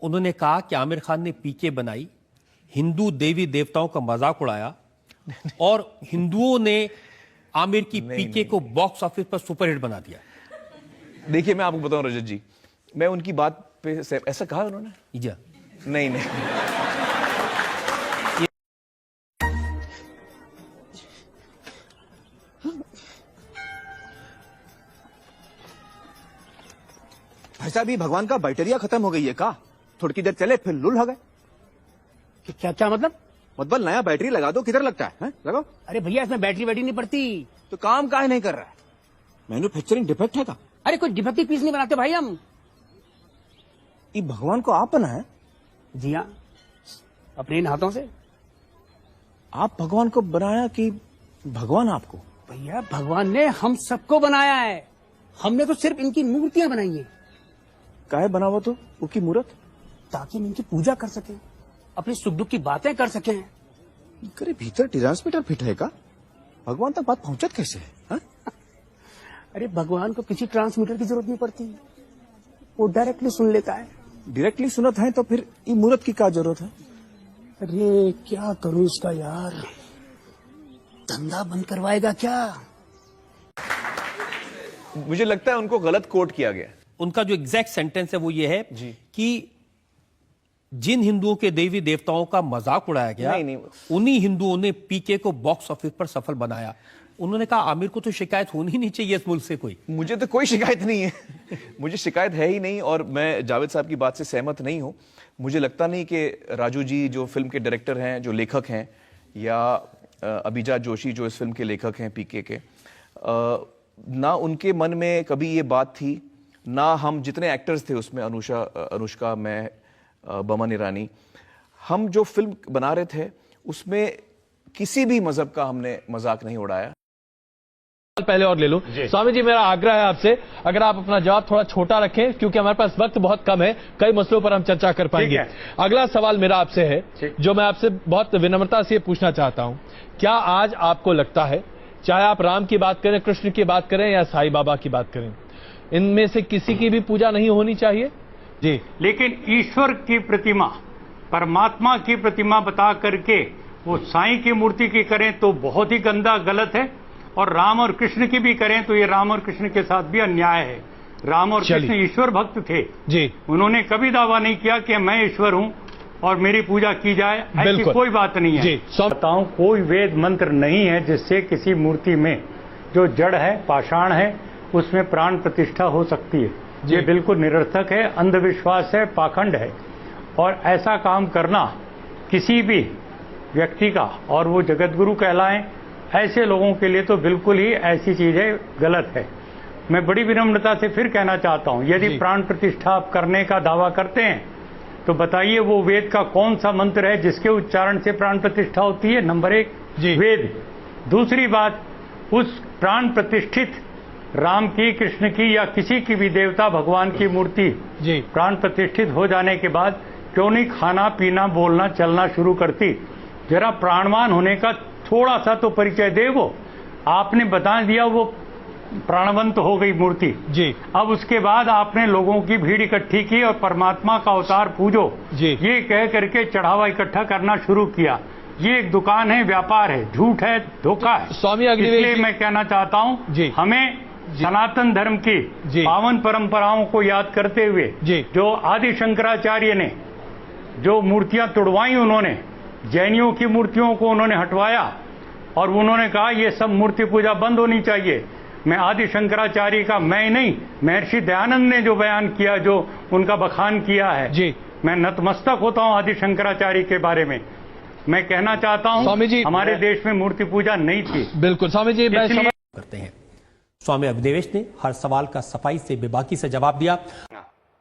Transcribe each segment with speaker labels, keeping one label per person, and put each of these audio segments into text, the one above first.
Speaker 1: उन्होंने कहा कि आमिर खान ने पीके बनाई, हिंदू देवी देवताओं का मजाक उड़ाया और हिंदुओं ने आमिर की पीके को बॉक्स ऑफिस पर सुपरहिट बना दिया।
Speaker 2: देखिए मैं आपको बताऊं रजत जी, मैं उनकी बात पे ऐसा कहा उन्होंने?
Speaker 1: जी
Speaker 2: नहीं नहीं।
Speaker 3: भाई साहब, ये भगवान का बैटरिया खत्म हो गई है का? थोड़ी देर चले फिर लुल हो गए।
Speaker 4: क्या क्या
Speaker 3: मतलब नया बैटरी लगा दो, किधर लगता है? लगाओ।
Speaker 4: अरे भैया, इसमें बैटरी नहीं पड़ती।
Speaker 3: तो काम काहे नहीं कर रहा है? मैन्युफैक्चरिंग डिफेक्ट है का?
Speaker 4: अरे कोई डिफेक्टिव पीस नहीं बनाते भाई हम।
Speaker 3: ये भगवान को आप बनाए?
Speaker 4: जी हाँ, अपने इन हाथों से।
Speaker 3: आप भगवान को बनाया कि भगवान आपको?
Speaker 4: भैया, भगवान ने हम सबको बनाया है, हमने तो सिर्फ इनकी मूर्तियां बनाई है।
Speaker 3: काहे बनावा तो उसकी मूर्त?
Speaker 4: ताकि हम इनकी पूजा कर सकें, अपने सुख दुख की बातें कर सकें।
Speaker 3: करे भीतर ट्रांसमीटर फिट है का? भगवान तक बात पहुंचत कैसे है? हा?
Speaker 4: अरे भगवान को किसी ट्रांसमीटर की जरूरत नहीं पड़ती, वो डायरेक्टली सुन लेता है।
Speaker 3: डायरेक्टली सुनत है तो फिर ये मूर्त की क्या जरूरत है?
Speaker 4: अरे क्या करूं इसका यार, धंधा बंद करवाएगा क्या?
Speaker 2: मुझे लगता है उनको गलत कोट किया गया।
Speaker 1: उनका जो एग्जैक्ट सेंटेंस है वो ये है कि जिन हिंदुओं के देवी देवताओं का मजाक उड़ाया गया,
Speaker 2: नहीं।
Speaker 1: उन्हीं हिंदुओं ने पीके को बॉक्स ऑफिस पर सफल बनाया। उन्होंने कहा आमिर को तो शिकायत होनी ही नहीं चाहिए इस मुल्क से कोई।
Speaker 2: मुझे तो कोई शिकायत नहीं है। मुझे शिकायत है ही नहीं, और मैं जावेद साहब की बात से सहमत नहीं हूं। मुझे लगता नहीं कि राजू जी जो फिल्म के डायरेक्टर हैं, जो लेखक हैं, या अभिजात जोशी जो इस फिल्म के लेखक हैं पीके के, ना उनके मन में कभी ये बात थी, ना हम जितने एक्टर्स थे उसमें, अनुष्का, मैं, बमन ईरानी, हम जो फिल्म बना रहे थे उसमें किसी भी मजहब का हमने मजाक नहीं उड़ाया।
Speaker 5: पहले और ले लो। स्वामी जी, मेरा आग्रह है आपसे, अगर आप अपना जवाब थोड़ा छोटा रखें, क्योंकि हमारे पास वक्त बहुत कम है, कई मसलों पर हम चर्चा कर पाएंगे। अगला सवाल मेरा आपसे है, जो मैं आपसे बहुत विनम्रता से पूछना चाहता हूं। क्या आज आपको लगता है, चाहे आप राम की बात करें, कृष्ण की बात करें या साईं बाबा की बात करें, इनमें से किसी की भी पूजा नहीं होनी चाहिए? जी,
Speaker 6: लेकिन ईश्वर की प्रतिमा, परमात्मा की प्रतिमा बता करके वो साईं की मूर्ति की करें तो बहुत ही गंदा, गलत है। और राम और कृष्ण की भी करें तो ये राम और कृष्ण के साथ भी अन्याय है। राम और कृष्ण ईश्वर भक्त थे
Speaker 5: जी,
Speaker 6: उन्होंने कभी दावा नहीं किया कि मैं ईश्वर हूं और मेरी पूजा की जाए, ऐसी कोई बात नहीं है। बताऊं, कोई वेद मंत्र नहीं है जिससे किसी मूर्ति में जो जड़ है, पाषाण है, उसमें प्राण प्रतिष्ठा हो सकती है। ये बिल्कुल निरर्थक है, अंधविश्वास है, पाखंड है। और ऐसा काम करना किसी भी व्यक्ति का, और वो जगतगुरु कहलाएं, ऐसे लोगों के लिए तो बिल्कुल ही ऐसी चीजें गलत है। मैं बड़ी विनम्रता से फिर कहना चाहता हूं, यदि प्राण प्रतिष्ठा आप करने का दावा करते हैं तो बताइए वो वेद का कौन सा मंत्र है जिसके उच्चारण से प्राण प्रतिष्ठा होती है? नंबर 1 वेद। दूसरी बात, उस प्राण प्रतिष्ठित राम की, कृष्ण की या किसी की भी देवता भगवान की मूर्ति प्राण प्रतिष्ठित हो जाने के बाद क्यों नहीं खाना पीना बोलना चलना शुरू करती? जरा प्राणवान होने का थोड़ा सा तो परिचय दे। वो आपने बता दिया वो प्राणवंत हो गई मूर्ति जी। अब उसके बाद आपने लोगों की भीड़ इकट्ठी की और परमात्मा का अवतार पूजो जी, ये कह करके चढ़ावा इकट्ठा करना शुरू किया। ये एक दुकान है, व्यापार है, झूठ है, धोखा है।
Speaker 5: स्वामी
Speaker 6: इसलिए मैं कहना चाहता हूँ, हमें सनातन धर्म की पावन परंपराओं को याद करते हुए, जो आदि शंकराचार्य ने जो मूर्तियां तुड़वाई, उन्होंने जैनियों की मूर्तियों को उन्होंने हटवाया और उन्होंने कहा ये सब मूर्ति पूजा बंद होनी चाहिए। मैं आदि शंकराचार्य का, मैं नहीं, महर्षि दयानंद ने जो बयान किया, जो उनका बखान किया है जी, मैं नतमस्तक होता हूं आदि शंकराचार्य के बारे में। मैं कहना चाहता हूं, स्वामी जी, हमारे देश में मूर्ति पूजा नहीं थी।
Speaker 5: बिल्कुल स्वामी जी,
Speaker 1: करते हैं। स्वामी अभिदेवेश ने हर सवाल का सफाई से बेबाकी से जवाब दिया।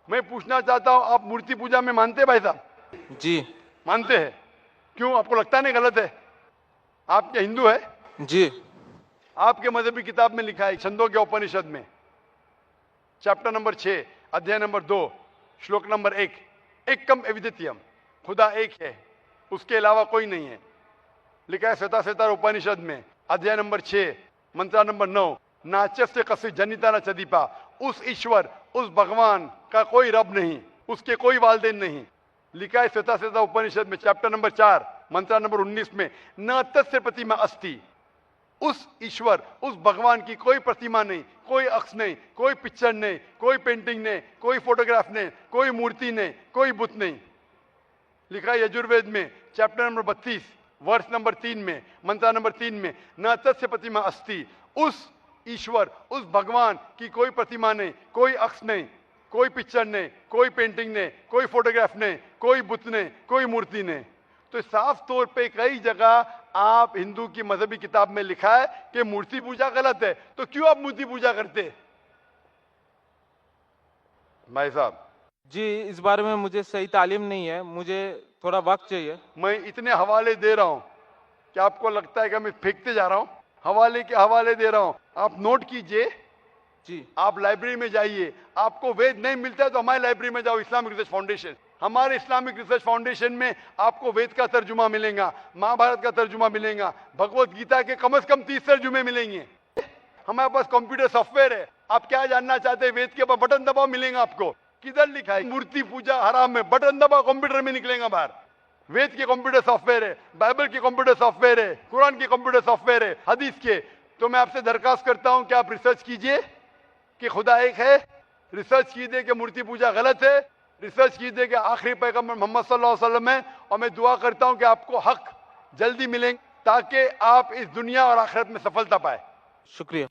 Speaker 7: मैं पूछना चाहता हूं, आप मूर्ति पूजा में मानते भाई साहब?
Speaker 8: जी
Speaker 7: मानते हैं। क्यों, आपको लगता नहीं गलत है? आप क्या हिंदू है?
Speaker 8: जी।
Speaker 7: आपके मजहबी किताब में लिखा है, छंदों के उपनिषद में, चैप्टर नंबर 6, अध्याय नंबर 2, श्लोक नंबर 1, एकम अद्वितीयम, खुदा एक है, उसके अलावा कोई नहीं है। लिखा है श्वेता उपनिषद में, अध्याय नंबर 6, मंत्र नंबर 9, नाच्य से कसी जनिता न चदीपा, उस ईश्वर, उस भगवान का कोई रब नहीं। उसके कोई वालदेन नहीं। लिखा है श्वेता उपनिषद में चैप्टर नंबर 4 मंत्र नंबर 19 में, न तस्य प्रतिमा अस्ति। उस ईश्वर, उस भगवान की कोई प्रतिमा नहीं, कोई अक्ष नहीं, कोई पिक्चर नहीं, कोई पेंटिंग नहीं, कोई फोटोग्राफ नहीं, कोई मूर्ति नहीं, कोई बुत नहीं। लिखा है यजुर्वेद में चैप्टर नंबर 32 वर्ष नंबर 3 में, मंत्र नंबर 3 में, न तस्य प्रतिमा अस्ति। उस ईश्वर, उस भगवान की कोई प्रतिमा नहीं, कोई अक्ष नहीं, कोई पिक्चर नहीं, कोई पेंटिंग नहीं, कोई फोटोग्राफ नहीं, कोई बुत नहीं, कोई मूर्ति नहीं। तो साफ तौर पे कई जगह आप हिंदू की मजहबी किताब में लिखा है कि मूर्ति पूजा गलत है, तो क्यों आप मूर्ति पूजा करते? भाई साहब
Speaker 8: जी, इस बारे में मुझे सही तालीम नहीं है, मुझे थोड़ा वक्त चाहिए।
Speaker 7: मैं इतने हवाले दे रहा हूं कि आपको लगता है कि मैं फेंकते जा रहा हूं। हवाले के हवाले दे रहा हूं, आप नोट कीजिए
Speaker 8: जी।
Speaker 7: आप लाइब्रेरी में जाइए, आपको वेद नहीं मिलता है तो हमारी लाइब्रेरी में जाओ, इस्लामिक रिसर्च फाउंडेशन। हमारे इस्लामिक रिसर्च फाउंडेशन में आपको वेद का तर्जुमा मिलेगा, महाभारत का तर्जुमा मिलेगा, भगवत गीता के कम से कम 30 तर्जुमे मिलेंगे। हमारे पास कंप्यूटर सॉफ्टवेयर है। आप क्या जानना चाहते हैं? वेद के ऊपर बटन दबाओ, मिलेगा आपको। किधर लिखा है मूर्ति पूजा हराम है? बटन दबाओ, कंप्यूटर में निकलेगा बाहर। वेद के कंप्यूटर सॉफ्टवेयर है, बाइबल के कंप्यूटर सॉफ्टवेयर है, कुरान के कंप्यूटर सॉफ्टवेयर है, हदीस के। तो मैं आपसे दरखास्त करता हूं कि आप रिसर्च कीजिए कि खुदा एक है, रिसर्च कीजिए कि मूर्ति पूजा गलत है, रिसर्च कीजिए कि आखिरी पैगंबर मोहम्मद सल्लल्लाहु अलैहि वसल्लम है। और मैं दुआ करता हूं कि आपको हक जल्दी मिलेंगे ताकि आप इस दुनिया और आखिरत में सफलता पाए।
Speaker 8: शुक्रिया।